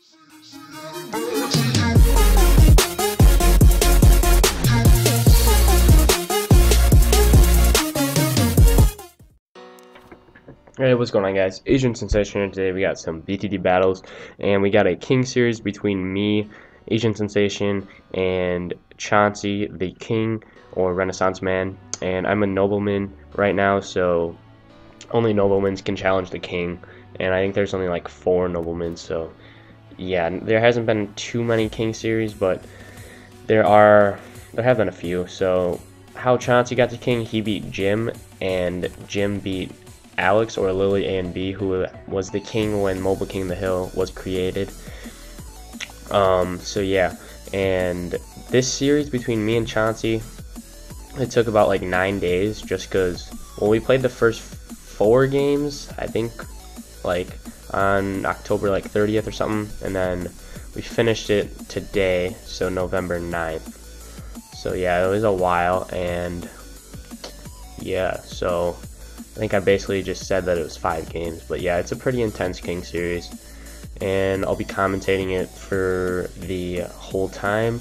Hey, what's going on, guys? Asian Sensation here. Today we got some BTD battles, and we got a king series between me, Asian Sensation, and Chauncey, the king or Renaissance man. And I'm a nobleman right now, so only noblemans can challenge the king, and I think there's only like 4 noblemen. So yeah, there hasn't been too many king series, but there have been a few. So how Chauncey got the king, he beat Jim, and Jim beat Alex, or Lily A and B, who was the king when Mobile King of the Hill was created. So yeah, and this series between me and Chauncey, it took about like 9 days, just because, well, we played the first 4 games, I think, like on October like 30th or something, and then we finished it today, so November 9th. So yeah, it was a while, and yeah, so I think I basically just said that it was 5 games, but yeah, it's a pretty intense king series, and I'll be commentating it for the whole time.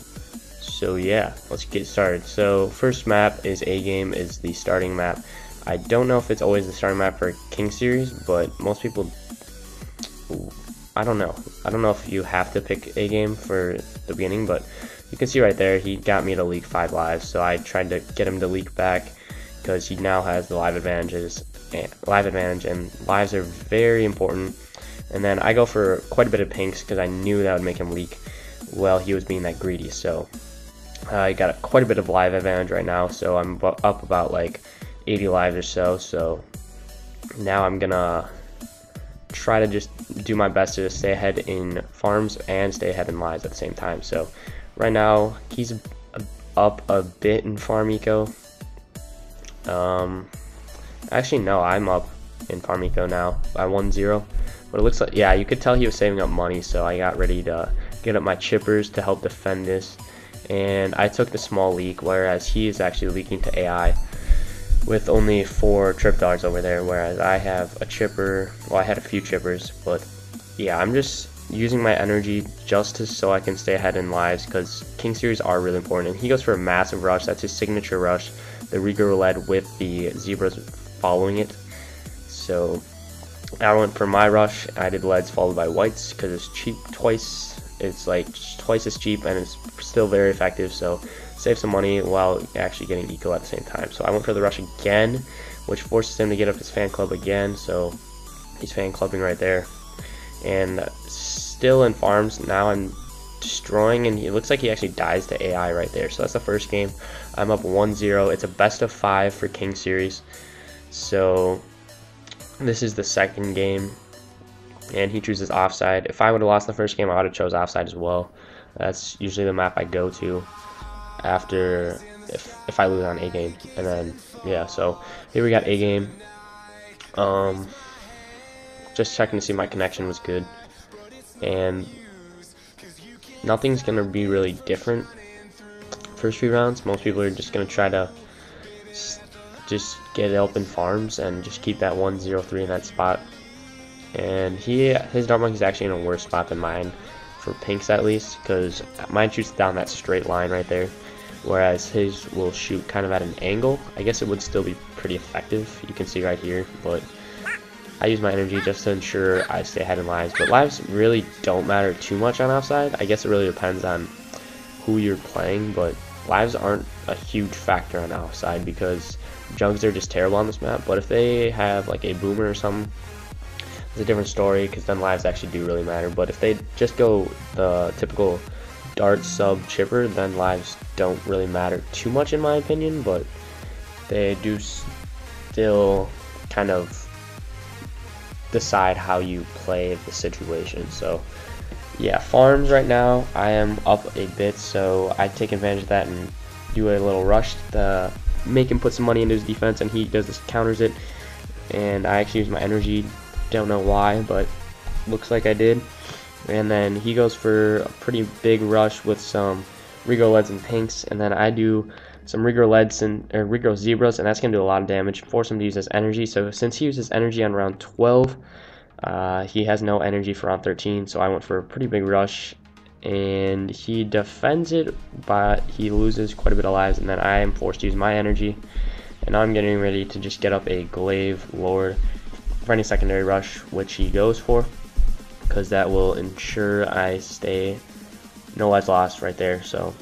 So yeah, let's get started. So first map is A game, is the starting map. I don't know if it's always the starting map for a king series, but most people, I don't know if you have to pick A game for the beginning, but you can see right there he got me to leak 5 lives, so I tried to get him to leak back, because he now has the live advantage, and lives are very important. And then I go for quite a bit of pinks, because I knew that would make him leak while he was being that greedy. So I got quite a bit of live advantage right now, so I'm up about like 80 lives or so. So now I'm gonna try to just do my best to stay ahead in farms and stay ahead in lives at the same time. So right now he's up a bit in farm eco. Actually no, I'm up in farm eco now by 1-0, but it looks like, yeah, you could tell he was saving up money, so I got ready to get up my chippers to help defend this, and I took the small leak, whereas he is actually leaking to AI with only 4 trip darts over there, whereas I have a chipper. Well, I had a few chippers, but yeah, I'm just using my energy just so I can stay ahead in lives, because king series are really important. And he goes for a massive rush. That's his signature rush, the regrow lead with the zebras following it. So I went for my rush. I did leads followed by whites, because it's cheap twice. It's like twice as cheap, and it's still very effective, so save some money while actually getting eco at the same time. So I went for the rush again, which forces him to get up his fan club again, so he's fan clubbing right there. And still in farms, now I'm destroying, and it looks like he actually dies to AI right there. So that's the first game. I'm up 1-0. It's a best of 5 for king series. So this is the second game, and he chooses offside. If I would have lost the first game, I would have chose offside as well. That's usually the map I go to after if I lose on A game. And then yeah, so here we got A game. Just checking to see my connection was good, and nothing's gonna be really different first few rounds. Most people are just gonna try to just get open farms and just keep that 1-0-3 in that spot. And his dart monkey is actually in a worse spot than mine, for pinks at least, because mine shoots down that straight line right there, whereas his will shoot kind of at an angle. I guess it would still be pretty effective, you can see right here, but I use my energy just to ensure I stay ahead in lives. But lives really don't matter too much on offside. I guess it really depends on who you're playing, but lives aren't a huge factor on offside, because jugs are just terrible on this map. But if they have like a boomer or something, it's a different story, because then lives actually do really matter. But if they just go the typical dart sub chipper, then lives don't really matter too much in my opinion, but they do still kind of decide how you play the situation. So yeah, farms right now I am up a bit, so I take advantage of that and do a little rush to make him put some money into his defense, and he does this, counters it, and I actually use my energy, don't know why, but looks like I did. And then he goes for a pretty big rush with some regrow leads and pinks, and then I do some regrow leads and regrow zebras, and that's gonna do a lot of damage, force him to use his energy. So since he uses energy on round 12, He has no energy for round 13, so I went for a pretty big rush, and he defends it, but he loses quite a bit of lives, and then I am forced to use my energy, and now I'm getting ready to just get up a glaive lord for any secondary rush, which he goes for, because that will ensure I stay no lives lost right there. So,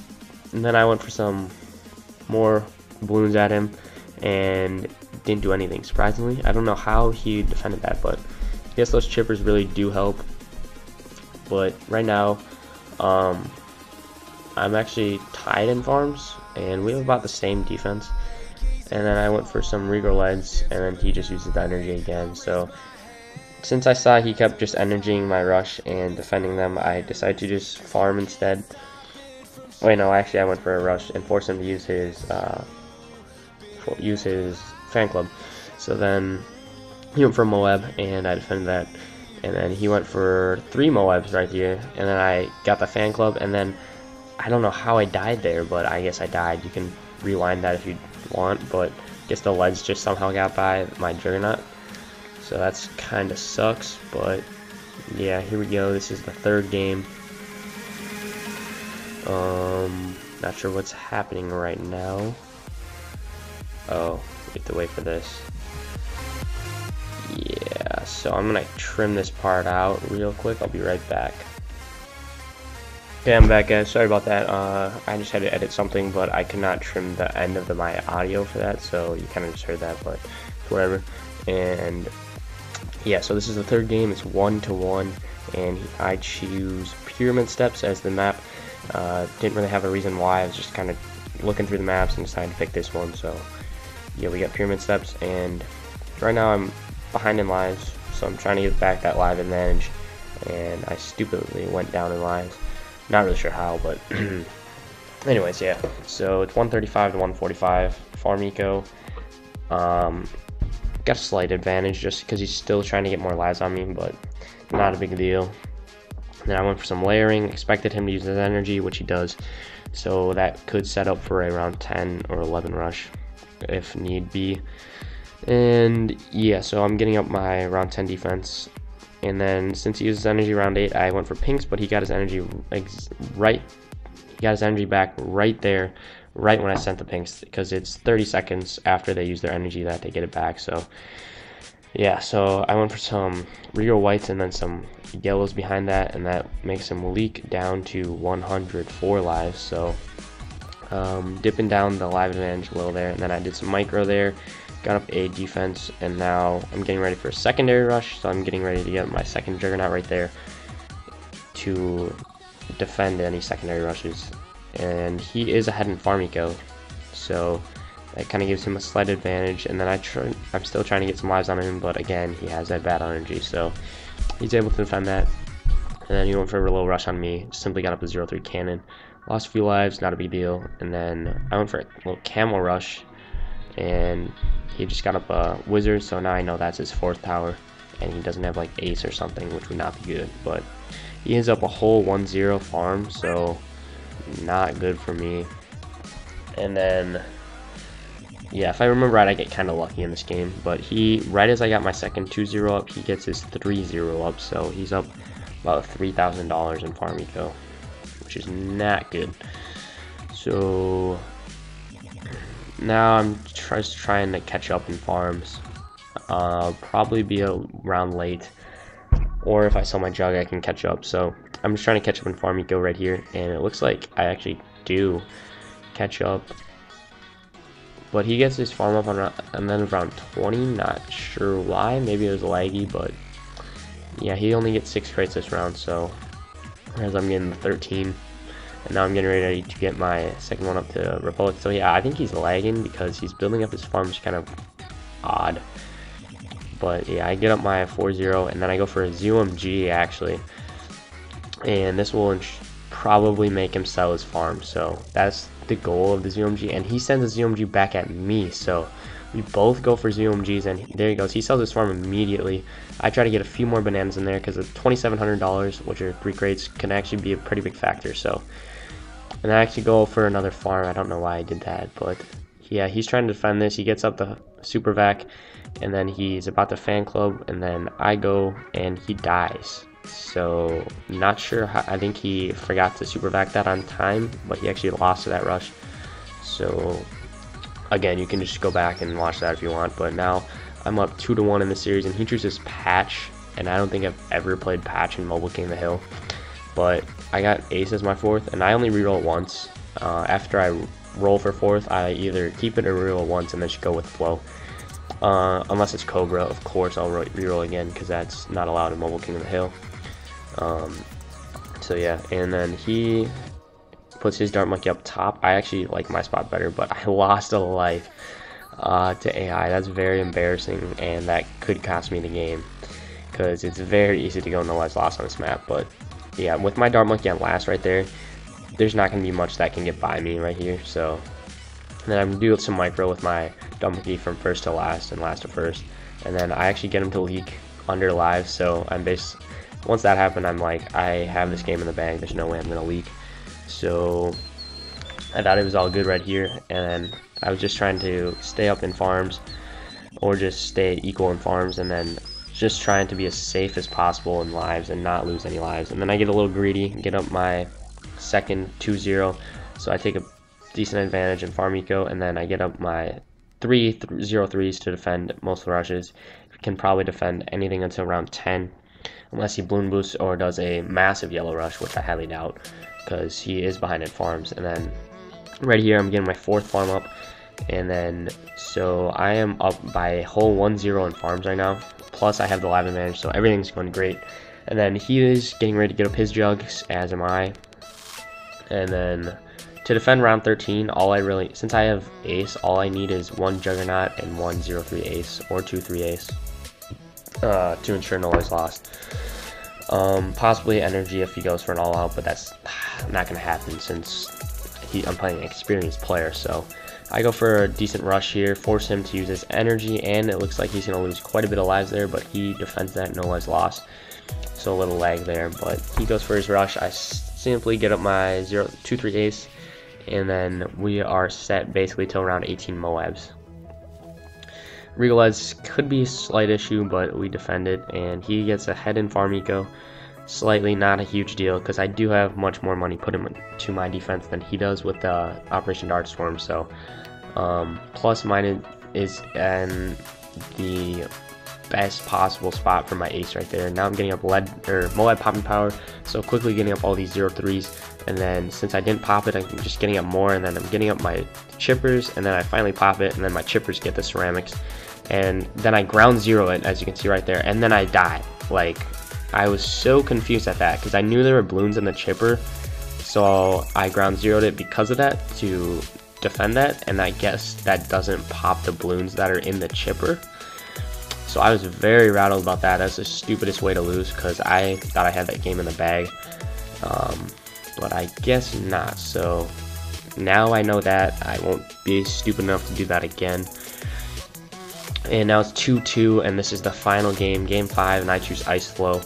and then I went for some more balloons at him and didn't do anything, surprisingly. I don't know how he defended that, but I guess those chippers really do help. But right now, I'm actually tied in farms, and we have about the same defense. And then I went for some Regal leads, and then he just uses the energy again. So since I saw he kept just energying my rush and defending them, I decided to just farm instead. Wait, no, actually I went for a rush and forced him to use his fan club. So then he went for Moab, and I defended that. And then he went for 3 Moabs right here, and then I got the fan club, and then I don't know how I died there, but I guess I died. You can rewind that if you want, but I guess the leads just somehow got by my Juggernaut. So that's kind of sucks, but yeah, here we go. This is the 3rd game. Not sure what's happening right now. Oh, we have to wait for this. Yeah, so I'm gonna trim this part out real quick. I'll be right back. Okay, I'm back, guys. Sorry about that. I just had to edit something, but I could not trim the end of my audio for that, so you kind of just heard that, but whatever. And yeah, so this is the 3rd game. It's 1-1, and I choose Pyramid Steps as the map. Didn't really have a reason why. I was just kind of looking through the maps and decided to pick this one. So yeah, we got Pyramid Steps, and right now I'm behind in lives, so I'm trying to get back that live advantage, and I stupidly went down in lives. Not really sure how, but anyways, yeah. So it's 135 to 145. Farm Eco. Got a slight advantage just because he's still trying to get more lives on me, but not a big deal. Then I went for some layering, expected him to use his energy, which he does, so that could set up for a round 10 or 11 rush if need be. And yeah, so I'm getting up my round 10 defense, and then since he uses energy round 8, I went for pinks, but he got his energy back right there, right when I sent the pinks, because it's 30 seconds after they use their energy that they get it back. So yeah, so I went for some real whites and then some yellows behind that, and that makes him leak down to 104 lives. So dipping down the live advantage a little there, and then I did some micro there, got up a defense, and now I'm getting ready for a secondary rush. So I'm getting ready to get my 2nd Juggernaut right there to defend any secondary rushes, and he is ahead in farm eco, so that kind of gives him a slight advantage. And then I'm still trying to get some lives on him, but again, he has that bad energy, so he's able to defend that. And then he went for a little rush on me, simply got up a 0-3 cannon, lost a few lives, not a big deal. And then I went for a little camel rush, and he just got up a wizard, so now I know that's his 4th power, and he doesn't have like ace or something, which would not be good. But he ends up a whole 1-0 farm, so not good for me. And then yeah, if I remember right, I get kind of lucky in this game, but right as I got my second 2-0 up, he gets his 3-0 up, so he's up about $3,000 in farm eco, which is not good. So now I'm just trying to catch up in farms. Probably be around late, or if I sell my jug, I can catch up. So I'm just trying to catch up in farm eco right here, and it looks like I actually do catch up. But he gets his farm up on and then around 20, not sure why, maybe it was laggy, but yeah, he only gets 6 crates this round, so whereas I'm getting the 13, and now I'm getting ready to get my 2nd one up to Republic. So yeah, I think he's lagging because he's building up his farms kind of odd. But yeah, I get up my 4-0, and then I go for a ZOMG actually, and this will probably make him sell his farm, so that's the goal of the ZOMG, and he sends a ZOMG back at me, so we both go for ZOMGs, and there he goes. He sells his farm immediately. I try to get a few more bananas in there because the $2,700, which are 3 crates, can actually be a pretty big factor. So, and I actually go for another farm. I don't know why I did that, but yeah, he's trying to defend this. He gets up the super vac, and then he's about to fan club, and then I go and he dies. So not sure how, I think he forgot to super vac that on time, but he actually lost to that rush. So again, you can just go back and watch that if you want, but now I'm up 2-1 in the series, and he chooses Patch, and I don't think I've ever played Patch in Mobile King of the Hill, but I got Ace as my 4th, and I only reroll once. After I roll for 4th, I either keep it or reroll once and then just go with flow. Unless it's Cobra, of course I'll reroll again, because that's not allowed in Mobile King of the Hill. So yeah, and then he puts his Dart Monkey up top. I actually like my spot better, but I lost a life to AI. That's very embarrassing, and that could cost me the game, because it's very easy to go no lives lost on this map. But yeah, with my Dart Monkey on last right there, there's not going to be much that can get by me right here. So then I'm going to do some micro with my Dart Monkey from first to last and last to first, and then I actually get him to leak under lives. So I'm once that happened, I'm like, I have this game in the bag, there's no way I'm going to leak. So I thought it was all good right here, and then I was just trying to stay up in farms, or just stay equal in farms, and then just trying to be as safe as possible in lives and not lose any lives. And then I get a little greedy, get up my second 2-0, so I take a decent advantage in farm eco, and then I get up my 3-0-3s to defend most of the rushes. You can probably defend anything until round 10, unless he balloon boosts or does a massive yellow rush, which I highly doubt, because he is behind in farms. And then right here I'm getting my 4th farm up, and then so I am up by a whole 1-0 in farms right now, plus I have the live advantage, so everything's going great. And then he is getting ready to get up his jugs, as am I. And then to defend round 13, since I have ace, all I need is 1 juggernaut and 1 0-3 ace, or 2-3 ace, to ensure no lives lost. Possibly energy if he goes for an all-out, but that's not going to happen since I'm playing an experienced player. So I go for a decent rush here, force him to use his energy, and it looks like he's going to lose quite a bit of lives there, but he defends that, no lives lost. So a little lag there, but he goes for his rush. I simply get up my 2-3 ace, and then we are set basically till around 18 Moabs. Regalez could be a slight issue, but we defend it, and he gets ahead in farm eco. Slightly, not a huge deal, because I do have much more money put into my defense than he does with the Operation Darkstorm. So plus mine is in the best possible spot for my ace right there. Now I'm getting up Moab popping power, so quickly getting up all these 0-3s, and then since I didn't pop it, I'm just getting up more, and then I'm getting up my chippers, and then I finally pop it, and then my chippers get the ceramics, and then I ground 0 it, as you can see right there, and then I die. Like, I was so confused at that, because I knew there were balloons in the chipper, so I ground 0'd it because of that, to defend that, and I guess that doesn't pop the balloons that are in the chipper. So I was very rattled about that. That's the stupidest way to lose, because I thought I had that game in the bag, but I guess not. So now I know that I won't be stupid enough to do that again. And now it's 2-2, and this is the final game, game 5, and I choose Ice Flow.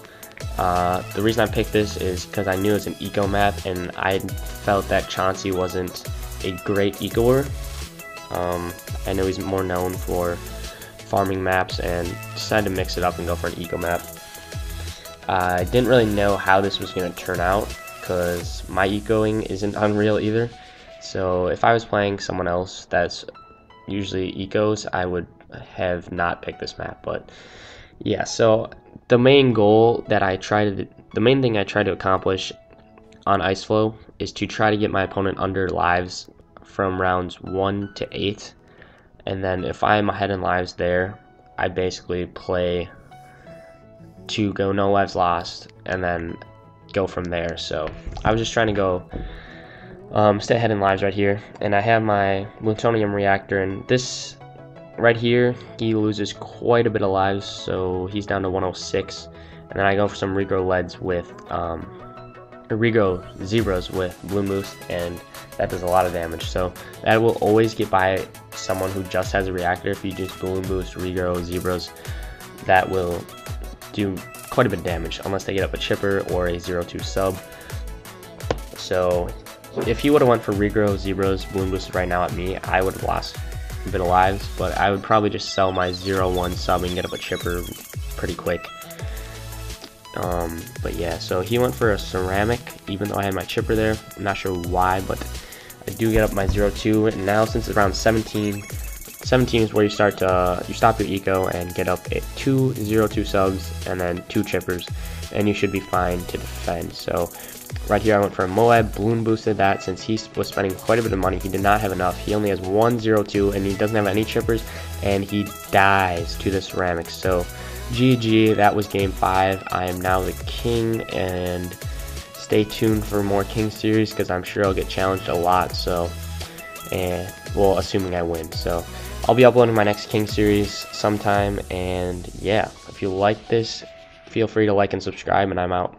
The reason I picked this is because I knew it was an eco map, and I felt that Chauncey wasn't a great ecoer. I know he's more known for farming maps, and decided to mix it up and go for an eco map. I didn't really know how this was going to turn out, because my ecoing isn't Unreal either. So if I was playing someone else that's usually ecos, I would have not picked this map. But yeah, so the main thing I try to accomplish on Ice Flow is to try to get my opponent under lives from rounds 1 to 8. And then if I'm ahead in lives there, I basically play to go no lives lost, and then go from there. So I was just trying to go stay ahead in lives right here. And I have my plutonium reactor, and this right here, he loses quite a bit of lives, so he's down to 106. And then I go for some regrow leads with regrow zebras with Bloom Boost, and that does a lot of damage. So that will always get by someone who just has a reactor. If you just Bloom Boost, regrow zebras, that will do quite a bit of damage, unless they get up a chipper or a 0-2 sub. So if he would have went for regrow zebras, Bloom Boosted right now at me, I would have lost a bit of lives, but I would probably just sell my 0-1 sub and get up a chipper pretty quick. But yeah, so he went for a ceramic, even though I had my chipper there. I'm not sure why, but I do get up my 0-2, and now since it's around 17 is where you stop your eco and get up at 2 0-2 subs and then 2 chippers, and you should be fine to defend. So right here I went for a Moab, balloon boosted that since he was spending quite a bit of money. He did not have enough. He only has 1 0-2 and he doesn't have any chippers, and he dies to the ceramics. So GG, that was game 5. I am now the king, and stay tuned for more king series because I'm sure I'll get challenged a lot. So, and well, assuming I win. So I'll be uploading my next king series sometime, and yeah, if you like this, feel free to like and subscribe, and I'm out.